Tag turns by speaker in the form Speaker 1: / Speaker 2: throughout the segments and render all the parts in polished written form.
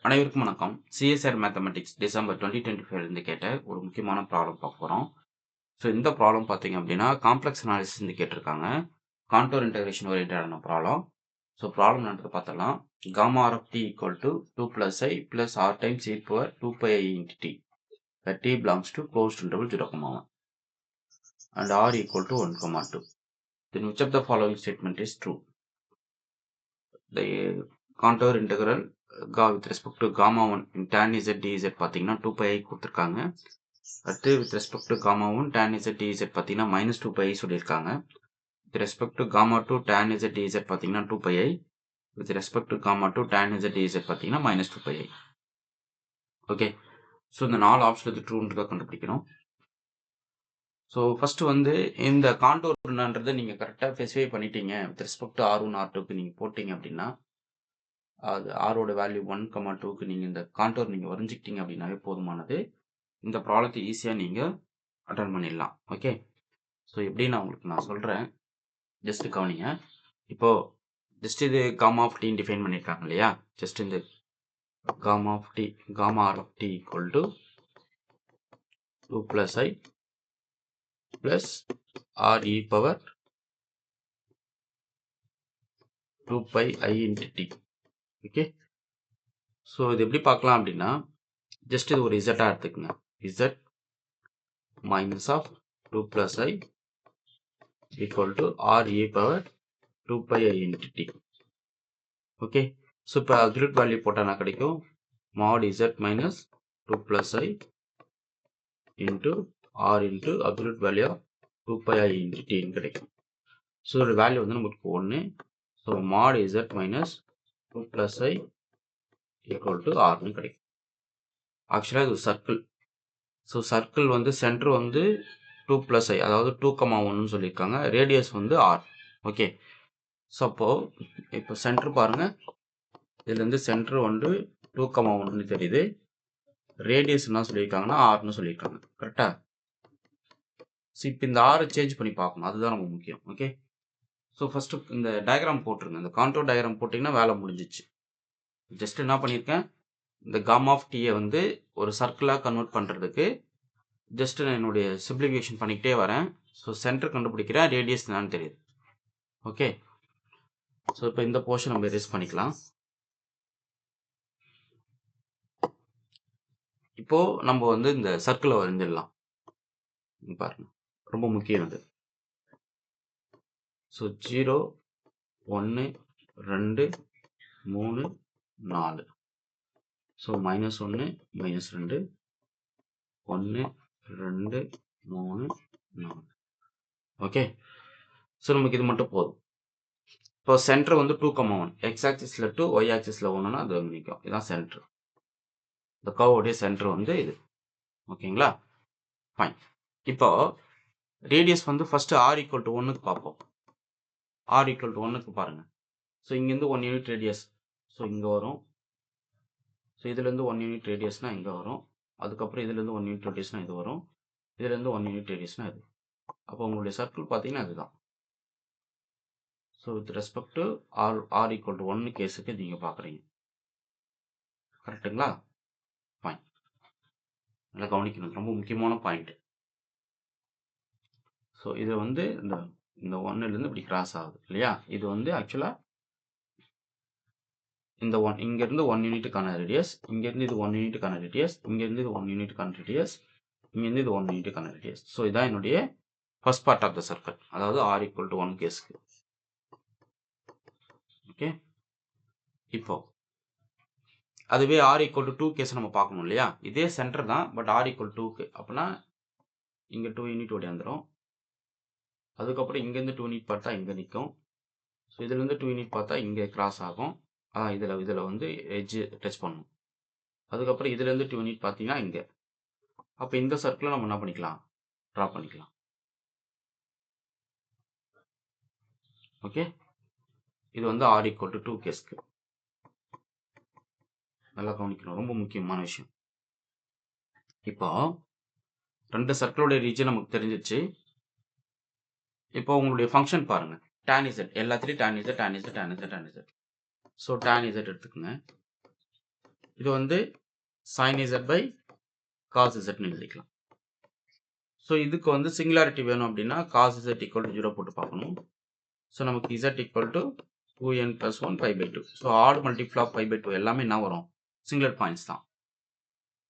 Speaker 1: அனைவருக்கும் வணக்கம். CSR mathematics December 2025 இருந்து கேட்ட ஒரு முக்கியமான ப்ராப்ளம் பார்க்க போகிறோம். ஸோ இந்த ப்ராப்ளம் பார்த்தீங்க அப்படின்னா காம்ப்ளெக்ஸ் அனாலிசிஸ் இருந்து கேட்டிருக்காங்க. கான்டோர் இன்டகிரேஷன் ஓரியன்டான ப்ராப்ளம். ஸோ ப்ராப்ளம் என்னன்னு பார்த்தலாம். Gamma r of t equal to 2 + i + r times e power 2πi into t where t belongs to closed interval 0,1 and r equal to 1,2. Then which of the following statement is true? The contour integral with respect to gamma 1 in tan z dz பார்த்தீங்கன்னா 2πi கொடுத்துருக்காங்க. அடுத்து with respect to gamma 1 tan z dz பார்த்தீங்கன்னா -2πi சொல்லியிருக்காங்க. with respect to gamma 2 tan z dz பார்த்தீங்கன்னா 2πi. with respect to gamma 2 tan z dz பார்த்தீங்கன்னா -2πi. Okay, so இந்த 4 option ட்ரூன்றதை கண்டுபிடிக்கணும். So first வந்து இந்த கான்டோர்ன்றதை நீங்கள் கரெக்டாக ஸ்பெசிஃபை பண்ணிட்டீங்க. with respect to R1 R2க்கு நீங்கள் போட்டீங்க அப்படின்னா அது ஆரோட வேல்யூ 1,2க்கு நீங்கள் இந்த கான்டோர் நீங்கள் வரைஞ்சிக்கிட்டீங்க அப்படின்னாவே போதுமானது. இந்த ப்ராப்ளத்தை ஈஸியாக நீங்கள் அட்டன் பண்ணிடலாம். ஓகே, ஸோ எப்படி நான் சொல்கிறேன், ஜஸ்ட் கவனிங்க. இப்போது ஜஸ்ட் இது காமா ஆஃப் டி டிஃபைன் பண்ணியிருக்காங்க இல்லையா. ஜஸ்ட் இந்த gamma of t gamma r of t equal to 2 + i + r e power 2πi into t. Okay, so இது எப்படி பார்க்கலாம் அப்படின்னா ஜஸ்ட் இது ஒரு இசட்டாக எடுத்துக்கங்க. Z minus of 2 + i equal to r e power 2πi into t. Okay, so இப்போ absolute value போட்டால் நான் கிடைக்கும் mod z minus 2 + i into r into absolute value of 2πi into t கிடைக்கும். ஸோ ஒரு வேல்யூ வந்து நமக்கு 1. So mod z minus 2 + i equal to r கிடைக்கும். ஆக்சுவலாக இது ஒரு சர்க்கிள். ஸோ சர்க்கிள் வந்து சென்டர் வந்து 2 + i அதாவது 2,1 சொல்லியிருக்காங்க. ரேடியஸ் வந்து r. ஓகே, ஸோ அப்போது இப்போ சென்டர் பாருங்கள், இதுலேருந்து சென்டர் வந்து 2,1 தெரியுது. ரேடியஸ் என்ன சொல்லியிருக்காங்கன்னா ஆர்னு சொல்லியிருக்காங்க. கரெக்டாக? ஸோ இப்போ இந்த ஆரை சேஞ்ச் பண்ணி பார்க்கணும், அதுதான் ரொம்ப முக்கியம். ஓகே, ஸோ ஃபஸ்ட்டு இந்த டயக்ராம் போட்டுருங்க. இந்த கான்டோர் டயக்ராம் போட்டிங்கன்னா வேலை முடிஞ்சிச்சு. ஜஸ்ட் என்ன பண்ணியிருக்கேன், இந்த காமா ஆஃப் டீயை வந்து ஒரு சர்க்கிளாக கன்வெர்ட் பண்ணுறதுக்கு ஜஸ்ட் நான் என்னுடைய சிம்பிளிஃபிகேஷன் பண்ணிக்கிட்டே வரேன். ஸோ சென்டர் கண்டுபிடிக்கிறேன், ரேடியஸ் என்னன்னு தெரியுது. ஓகே, ஸோ இப்போ இந்த போர்ஷன் நம்ம எரேஸ் பண்ணிக்கலாம். இப்போது நம்ம வந்து இந்த சர்க்கிளை வரைஞ்சிடலாம். பாருங்க, ரொம்ப முக்கியம் அது. ஸோ 0 1 2 3 4. ஸோ -1 -2 1 2 3 4. ஓகே, ஸோ நமக்கு இது மட்டும் போதும். இப்போ சென்டர் வந்து 2,1 எக்ஸ் ஆக்சிஸில் 2 ஒய் ஆக்சிஸில் 1னா அது நிற்கும். இதுதான் சென்டர். இந்த கர்வோடைய சென்டர் வந்து இது. ஓகேங்களா, ஃபைன். இப்போ ரேடியஸ் வந்து ஃபர்ஸ்ட் ஆர் ஈக்குவல் டு 1க்கு பார்ப்போம். ஆர் ஈக்குவல் டு 1க்கு பாருங்கள். ஸோ இங்கேருந்து 1 யூனிட் ரேடியஸ், ஸோ இங்கே வரும். ஸோ இதுலேருந்து 1 யூனிட் ரேடியஸ்னால் இங்கே வரும். அதுக்கப்புறம் இதுலேருந்து 1 யூனிட் ரேடியஸ்னால் இது வரும். இதுலேருந்து 1 யூனிட் ரேடியஸ்னால் இது. அப்போ உங்களுடைய சர்க்கிள் பார்த்தீங்கன்னா அதுதான். So with respect to r equal to 1 கேஸுக்கு நீங்கள் பார்க்குறீங்க. கரெக்டுங்களா? ஃபைன், நல்லா கவனிக்கணும், ரொம்ப முக்கியமான பாயிண்ட். ஸோ இது வந்து இந்த 1லேருந்து இப்படி கிராஸ் ஆகுது இல்லையா. இது வந்து ஆக்சுவலாக இந்த இங்கேருந்து 1 யூனிட்டுக்கான ரேடியஸ், இங்கேருந்து இது 1 யூனிட்டுக்கான ரேடியஸ், இங்கேருந்து இது 1 யூனிட்டுக்கான ரேடியஸ், இங்கேருந்து இது 1 யூனிட்டுக்கான ரேடியஸ். ஸோ இதான் என்னுடைய first part of the circle, அதாவது ஆர் ஈக்குவல் டு 1 கேஸ்க்கு. ஓகே, இப்போ அதுவே ஆர் ஈக்குவல் டு 2 கேஸ் நம்ம பார்க்கணும் இல்லையா. இதே சென்டர் தான், பட் ஆர் ஈக்குவல் 2க்கு அப்படின்னா இங்கே 2 யூனிட் ஓடியாந்துடும். அதுக்கப்புறம் இங்கேருந்து 2 யூனிட் பார்த்தா இங்கே நிற்கும். ஸோ இதுலேருந்து 2 யூனிட் பார்த்தா இங்கே கிராஸ் ஆகும். இதில் வந்து எட்ஜ் டச் பண்ணணும். அதுக்கப்புறம் இதுலேருந்து 2 யூனிட் பார்த்தீங்கன்னா இங்கே. அப்போ இந்த சர்க்கிளை நம்ம என்ன பண்ணிக்கலாம், ட்ரா பண்ணிக்கலாம். ஓகே, இது வந்து ஆர் ஈக்குவல் டு 2 கேஸ்க்கு. நல்லா கவனிக்கணும், ரொம்ப முக்கியமான விஷயம். இப்போ 2 சர்க்கிளோடைய ரீஜன் நமக்கு தெரிஞ்சிச்சு. இப்போ உங்களுடைய ஃபங்க்ஷன் பாருங்கள், tan z எல்லாத்துலேயும் tan z tan z tan z tan z. So tan z எடுத்துக்கோங்க. இது வந்து sin z by cos zன்னு எழுதிக்கலாம். ஸோ இதுக்கு வந்து சிங்குலாரிட்டி வேணும் அப்படின்னா cos z equal to 0 போட்டு பார்க்கணும். ஸோ நமக்கு z equal to 2n plus 1 pi by 2. So at multiple of pi by 2 எல்லாமே என்ன வரும்? சிங்குலர் பாயிண்ட்ஸ் தான்.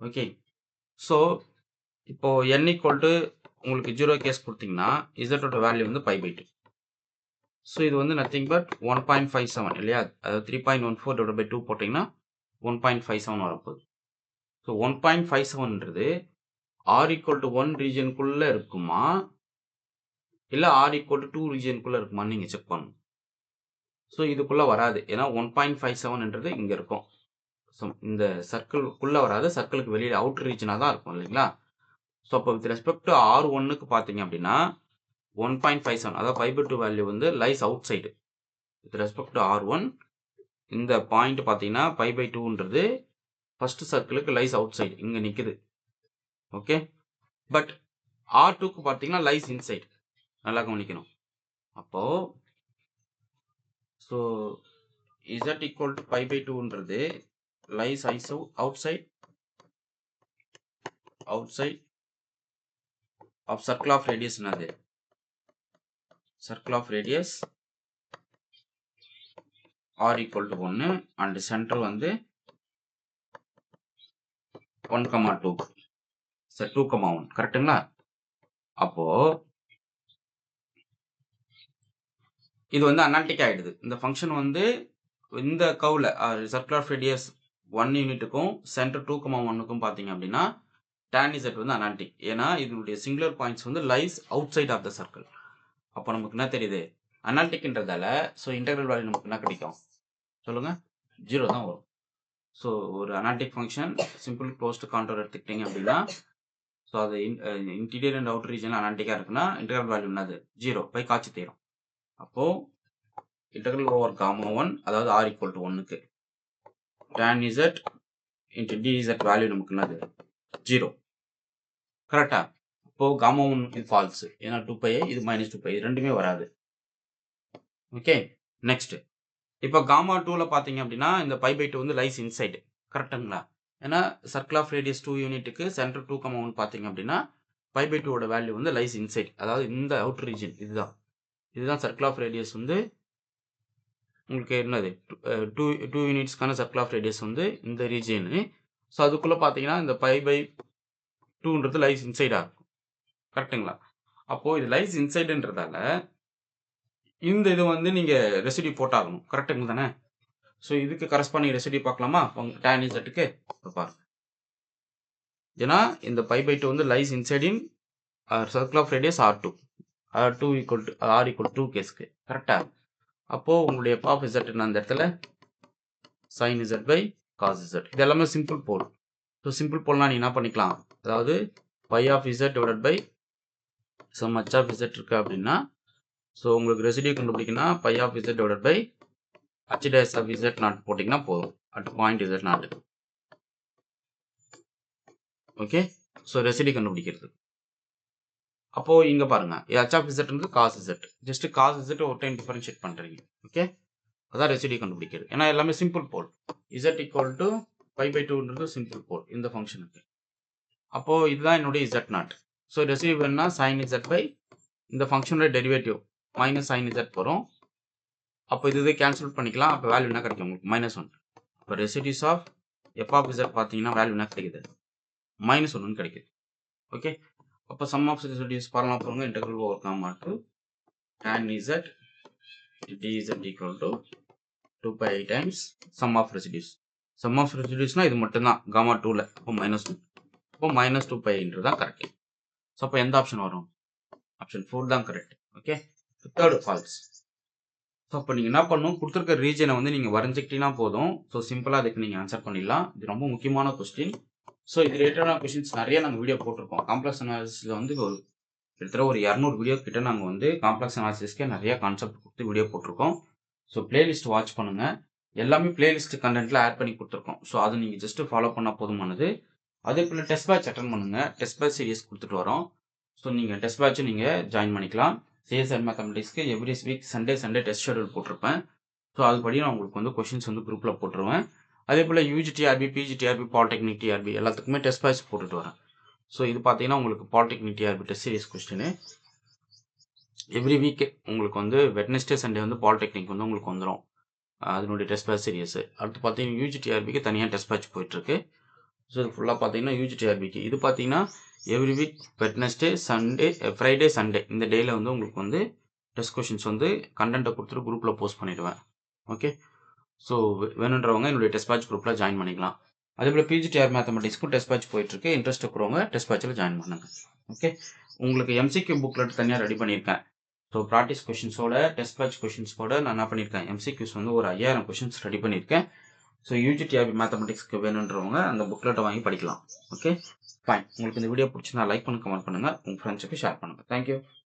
Speaker 1: ஓகே. ஸோ இப்போ n equal to உங்களுக்கு 0 கேஸ் கொடுத்தீங்கன்னா z ஓட வேல்யூ வந்து pi by 2. ஸோ இது வந்து நத்திங் பட் 1.57 இல்லையா? அதாவது 3.14 divided by 2 போட்டிங்கன்னா 1.57 வரப்போகுது. ஸோ 1.57ன்றது r equal to 1 ரீஜனுக்குள்ளே இருக்குமா இல்லை r equal to 2 ரீஜனுக்குள்ளே இருக்குமான்னு நீங்கள் செக் பண்ணணும். ஸோ இதுக்குள்ளே வராது. ஏன்னா 1.57ன்றது இங்கே இருக்கும். ஸோ இந்த சர்க்கிள்குள்ளே வராது, சர்க்கிளுக்கு வெளியில் அவுட்டர் ரீஜனாக தான் இருக்கும் இல்லைங்களா? ஸோ அப்போ வித் ரெஸ்பெக்ட் டு R1க்கு பார்த்தீங்க அப்படின்னா 1.57 அதாவது 5/2 வேல்யூ வந்து lies out side. With respect to R1 இந்த பாயிண்ட் பார்த்தீங்கன்னா 5/2ன்றது ஃபர்ஸ்ட் சர்க்கிளுக்கு லைஸ் அவுட் சைடு இங்கே நிற்குது. ஓகே. பட் R2க்கு பார்த்தீங்கன்னா லைஸ் இன்சைடு. நல்லா கவனிக்கணும். அப்போ ஸோ z equal to 5/2ன்றது lies outside of circle of radius என்னது? Circle of radius r equal to 1 and centre வந்து 1,2 சரி 2,1 கரெக்டுங்களா? அப்போ இது வந்து அனாலிட்டிக் ஆகிடுது. இந்த ஃபங்க்ஷன் வந்து இந்த கவுல சர்க்கிள் ஆஃப் ரேடியஸ் 1 யூனிட்டுக்கும் சென்டர் 2,1க்கும் பார்த்தீங்க அப்படின்னா tan z வந்து அனாலிட்டிக். ஏன்னா இதனுடைய சிங்குலர் பாயிண்ட்ஸ் வந்து lies outside of the circle. அப்போ நமக்கு என்ன தெரியுது? அனாலிட்டிக்ன்றதால ஸோ இன்டெக்ரல் வேல்யூ நமக்கு என்ன கிடைக்கும் சொல்லுங்க? 0 தான் வரும். ஸோ ஒரு analytic function simple closed contour எடுத்துக்கிட்டீங்க அப்படின்னா ஸோ அது இன்டீரியர் அண்ட் அவுட்டர் ரீஜன் அனாலிட்டிக்காக இருக்குன்னா இன்டெக்ரல் வேல்யூ என்னது? 0 போய் காட்சி தீரும். அப்போது இன்டெக்ரல் ஓவர் காமா 1 அதாவது r equal to 1க்கு tan z into dz value நமக்கு என்னது? 0. கரெக்டா? அப்போது காமா 1 இது ஃபால்ஸ். ஏன்னா 2π இது -2π இது ரெண்டுமே வராது. ஓகே. நெக்ஸ்ட் இப்போ காமா 2ல பார்த்தீங்க அப்படின்னா இந்த π/2 வந்து லைஸ் இன்சைடு. கரெக்டுங்களா? ஏன்னா சர்க்கிள் ஆஃப் ரேடியஸ் 2 யூனிட்டுக்கு சென்டர் 2,1 பார்த்தீங்க அப்படின்னா π/2ஓட வேல்யூ வந்து லைஸ் இன்சைடு. அதாவது இந்த அவுட்டர் ரீஜன் இதுதான் சர்க்கிள் ஆஃப் ரேடியஸ் வந்து உங்களுக்கு என்னது 2 யூனிட்ஸ்க்கான சர்க்கிள் ஆஃப் ரேடியஸ் வந்து இந்த ரீஜியனு. ஸோ அதுக்குள்ளே பார்த்தீங்கன்னா இந்த π/2ன்றது லைஸ் இன்சைடாக இருக்கும். கரெக்டுங்களா? அப்போது இது லைஸ் இன்சைடுன்றதால இந்த இது வந்து நீங்கள் ரெசிடியூ போட்டாகணும். கரெக்டுங்க தானே? ஸோ இதுக்கு கரஸ்பாண்டிங் ரெசிடியூ பார்க்கலாமா? tan zக்கு பாருங்க. ஏன்னா இந்த π/2 வந்து lies inside in circle of radius R2 r equal to 2 கேஸ்க்கு. கரெக்டாக? அப்போது உங்களுடைய f of z அந்த இடத்துல sin z by cos z. இது எல்லாமே சிம்பிள் போல். ஸோ சிம்பிள் போல்னால் நீங்கள் என்ன பண்ணிக்கலாம்? அதாவது pi of z divided by some h of z இருக்கு அப்படின்னா ஸோ உங்களுக்கு ரெசிடியூ கண்டுபிடிக்கணும்னா pi of z divided by h dash of z naught போட்டிங்கன்னா போதும் at point z naught. Okay. So residue கண்டுபிடிக்கிறது. அப்போது இங்கே பாருங்கள் h of zன்றது cos z. Just cos z ஒரு டைம் டிஃபரன்ஷியேட் பண்ணுறீங்க. ஓகே. அதான் ரெசிடியூ கண்டுபிடிக்கிறது. ஏன்னா எல்லாமே simple pole. z equal to π/2ன்றது சிம்பிள் போல் இந்த ஃபங்க்ஷனுக்கு. அப்போது இதுதான் என்னுடைய z நாட். ஸோ ரெசிடியூ வேணும்னா sin z பை இந்த ஃபங்க்ஷனோட டெரிவேட்டிவ் மைனஸ் sin z வரும். அப்போ இது கேன்சல் பண்ணிக்கலாம். அப்போ வேல்யூ என்ன கிடைக்கும் உங்களுக்கு? -1. இப்போ residues of f of z பார்த்தீங்கன்னா வேல்யூ என்ன கிடைக்குது? -1 கிடைக்குது. ஓகே. அப்போ சம் ஆஃப் ரெசிடியூஸ் பாருங்க போங்க integral over gamma 2 tan z dz equal to 2π times sum of residues. sum of residuesனா இது மட்டும்தான் காமா 2ல. அப்போ -1. அப்போ -2πன்றது தான் கரெக்ட். ஸோ அப்போ எந்த ஆப்ஷன் வரும்? ஆப்ஷன் 4 தான் correct. Okay. Third false. So அப்போ நீங்கள் என்ன பண்ணணும்? கொடுத்துருக்க ரீஜனை வந்து நீங்கள் வரைஞ்சிக்கிட்டீங்கன்னா போதும். ஸோ சிம்பிளாக அதுக்கு நீங்கள் ஆன்சர் பண்ணிடலாம். இது ரொம்ப முக்கியமான கொஸ்டின். ஸோ இது ரிலேட்டடான கொஸ்டின்ஸ் நிறைய நாங்கள் வீடியோ போட்டிருக்கோம். காம்ப்ளெக்ஸ் அனாலிசிஸில் வந்து கிட்டத்தட்ட ஒரு 200 வீடியோ கிட்ட நாங்கள் வந்து காம்ப்ளெக்ஸ் அனாலிசிஸ்க்கே நிறைய கான்செப்ட் கொடுத்து வீடியோ போட்டிருக்கோம். ஸோ பிளேலிஸ்ட் வாட்ச் பண்ணுங்கள். எல்லாமே பிளேலிஸ்ட் கண்டென்ட்டில் ஆட் பண்ணி கொடுத்துருக்கோம். ஸோ அதை நீங்கள் ஜஸ்ட்டு ஃபாலோ பண்ணால் போதுமானது. அதே போல் டெஸ்ட் பேட்ச் அட்டன் பண்ணுங்கள். டெஸ்ட் பேட்ச் சீரியஸ் கொடுத்துட்டு வரோம். ஸோ நீங்கள் டெஸ்ட் பேட்சும் நீங்கள் ஜாயின் பண்ணிக்கலாம். சிஎஸ்ஆர் மேத்தமெட்டிக்ஸ்க்கு every week Sunday test schedule போட்டிருப்பேன். ஸோ அதுபடி நான் உங்களுக்கு வந்து கொஷின்ஸ் வந்து குரூப்பில் போட்டுருவேன். அதே போல் UG TRB, PG TRB, polytechnic TRB எல்லாத்துக்குமே டெஸ்ட் பேட்ச் போட்டுட்டு வரேன். ஸோ இது பார்த்தீங்கன்னா உங்களுக்கு polytechnic TRB test series question every week உங்களுக்கு வந்து வெட்னஸ்டே சண்டே வந்து பாலிடெக்னிக் வந்து உங்களுக்கு வந்துடும். அதனுடைய டெஸ்ட் பேட்ச் சீரியஸ். அடுத்து பார்த்தீங்கன்னா யூஜி டிஆர்பிக்கு தனியாக டெஸ்ட் பேட்ச் போயிட்டுருக்கு. ஸோ இது ஃபுல்லாக பார்த்தீங்கன்னா யூஜி டிஆர்பிக்கு இது பார்த்தீங்கன்னா every week Wednesday Sunday Friday Sunday இந்த டேயில் வந்து உங்களுக்கு வந்து டெஸ்ட் கொஷின்ஸ் வந்து கண்டென்ட்டை கொடுத்துட்டு குரூப்பில் போஸ்ட் பண்ணிவிடுவேன். ஓகே, ஸோ வேணுன்றவங்க என்னுடைய டெஸ்ட் பேட்ச் குரூப்பில் ஜாயின் பண்ணிக்கலாம். அதே போல் பிஜிடிஆர் மேத்தமெட்டிக்ஸ்க்கும் டெஸ்ட் பேட்ச் போயிட்டுருக்கு. இன்ட்ரெஸ்ட் இருக்கிறவங்க டெஸ்ட் பேட்சில் ஜாயின் பண்ணுங்க. ஓகே, உங்களுக்கு எம்சிக்யூ புக்லெட் தனியாக ரெடி பண்ணியிருக்கேன். ஸோ ப்ராக்டிஸ் கொஷின்ஸோட டெஸ்ட் பேட்ச் கொஷின்ஸோட நான் என்ன பண்ணியிருக்கேன், எம்சிக்யூஸ் வந்து ஒரு 5000 கொஷின்ஸ் ரெடி பண்ணியிருக்கேன். ஸோ யூஜிடிஆர்பி மேத்தமெட்டிக்ஸ்க்கு வேணுன்றவங்க அந்த புக்லெட்டை வாங்கி படிக்கலாம். Okay fine. உங்களுக்கு இந்த வீடியோ பிடிச்சிருந்தா லைக் பண்ணுங்க, கமெண்ட் பண்ணுங்கள், உங்கள் ஃப்ரெண்ட்ஸுக்கு ஷேர் பண்ணுங்கள். தேங்க்யூ.